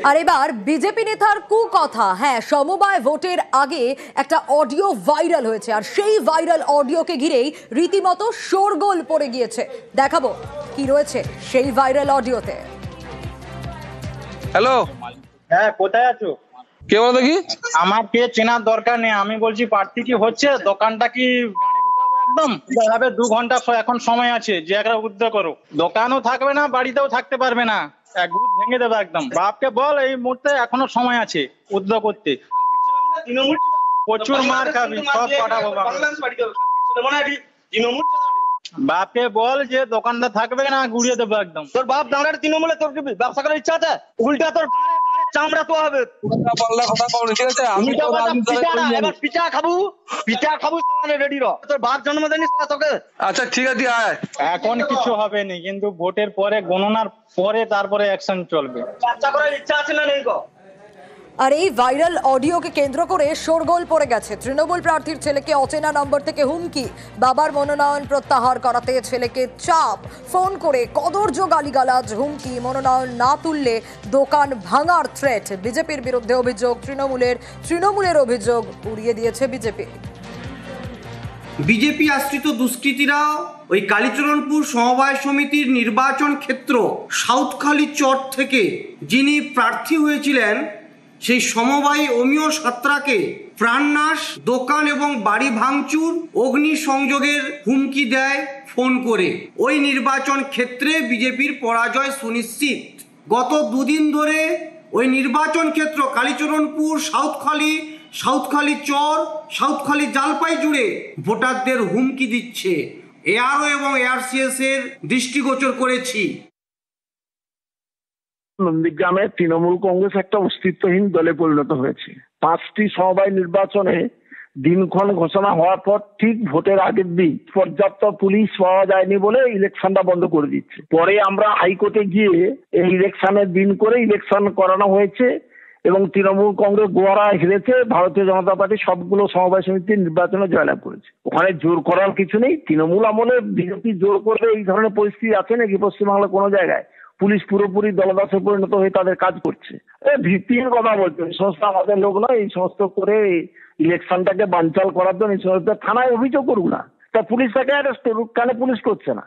আর এবার বিজেপি নেতার কুকথা, হ্যাঁ, সমবায় ভোটের আগে একটা অডিও ভাইরাল হয়েছে, আর সেই ভাইরাল অডিওকে ঘিরেই রীতিমতো শোরগোল পড়ে গিয়েছে। দেখাবো কি রয়েছে সেই ভাইরাল অডিওতে। হ্যালো, হ্যাঁ, কোথায় আছো? কে বলো দেখি? আমার কে চেনার দরকার নেই। আমি বলছি প্রার্থী কি হচ্ছে, দোকানটা কি গাড়ি ঢুকাবো একদম? দেখাবে 2 ঘন্টা এখন সময় আছে, যে একটা উদ্যোগ করো। দোকানও থাকবে না, বাড়িতেও থাকতে পারবে না, এক গুদ ভেঙে দেবে একদম। বাপকে বল এই মুহূর্তে এখনো সময় আছে উদ্যোগ করতে। প্রচুর মার খাবি, সব পাঠাবো। বাপকে বল যে দোকানটা থাকবে না, গুড়িয়ে দেবো একদম। তোর বাপ দাঁড়ার তৃণমূলে, তোর কি ব্যবসা করার ইচ্ছা আছে? উল্টা তোর চামড়া তো হবে। কথা কও, ঠিক আছে? আমি তো এবার পিঠা খাবো, পিঠা খাবো রেডি র। তোর বাপ জন্ম দেয়নি তোকে? আচ্ছা ঠিক আছে, আয়। এখন কিছু হবে না, কিন্তু ভোটের পরে, গণনার পরে তারপরে অ্যাকশন চলবে। ব্যবসা করার ইচ্ছা আছে না নেই গো? আর এই ভাইরাল অডিওকে কেন্দ্র করে শোরগোল পড়ে গেছে। তৃণমূল প্রার্থীর ছেলেকে অচেনা নম্বর থেকে হুমকি, বাবার মনোনয়ন প্রত্যাহার করাতে ছেলেকে চাপ, ফোন করে কদর্য গালিগালাজ, হুমকি, মনোনয়ন না তুললে দোকান ভাঙার থ্রেট। বিজেপির বিরুদ্ধে অভিযোগ তৃণমূলের অভিযোগ উড়িয়ে দিয়েছে বিজেপি। বিজেপি আশ্রিত দুষ্কৃতীরা ওই কালীচরণপুর সমবায় সমিতির নির্বাচন ক্ষেত্র সাউথখালী চর থেকে যিনি প্রার্থী হয়েছিলেন সেই সমবায়ী অমিয় সাত্রাকে প্রাণনাশ, দোকান এবং বাড়ি ভাঙচুর, অগ্নি সংযোগের হুমকি দেয় ফোন করে। ওই নির্বাচন ক্ষেত্রে বিজেপির পরাজয় সুনিশ্চিত। গত দুদিন ধরে ওই নির্বাচন ক্ষেত্র কালীচরণপুর, সাউথখালী চর, সাউথখালী জালপাই জুড়ে ভোটারদের হুমকি দিচ্ছে। এআরও এবং এআরসিএস এর দৃষ্টিগোচর করেছি। নন্দীগ্রামে তৃণমূল কংগ্রেস একটা অস্তিত্বহীন দলে পরিণত হয়েছে। 5টি সমবায় নির্বাচনে দিনক্ষণ ঘোষণা হওয়ার পর ঠিক ভোটের আগের দিন পর্যাপ্ত পুলিশ পাওয়া যায়নি বলে ইলেকশনটা বন্ধ করে দিচ্ছে। পরে আমরা হাইকোর্টে গিয়ে এই ইলেকশনের দিন করে ইলেকশন করানো হয়েছে এবং তৃণমূল কংগ্রেস গোয়ারা হেরেছে, ভারতীয় জনতা পার্টি সবগুলো সমবায় সমিতির নির্বাচনে জয়লাভ করেছে। ওখানে জোর করার কিছু নেই। তৃণমূল আমলে বিজেপি জোর করবে এই ধরনের পরিস্থিতি আছে নাকি পশ্চিমবাংলার কোনো জায়গায়? পুলিশ পুরোপুরি দলদাসে পরিণত হয়ে তাদের কাজ করছে। ভিত্তিহীন কথা বলছে। এই সমস্ত আমাদের লোক নয়। এই সমস্ত করে ইলেকশনটাকে বানচাল করার জন্য এই সমস্ত থানায় অভিযোগ করুক না, তা পুলিশ তাকে অ্যারেস্ট করুক। কেন পুলিশ করছে না?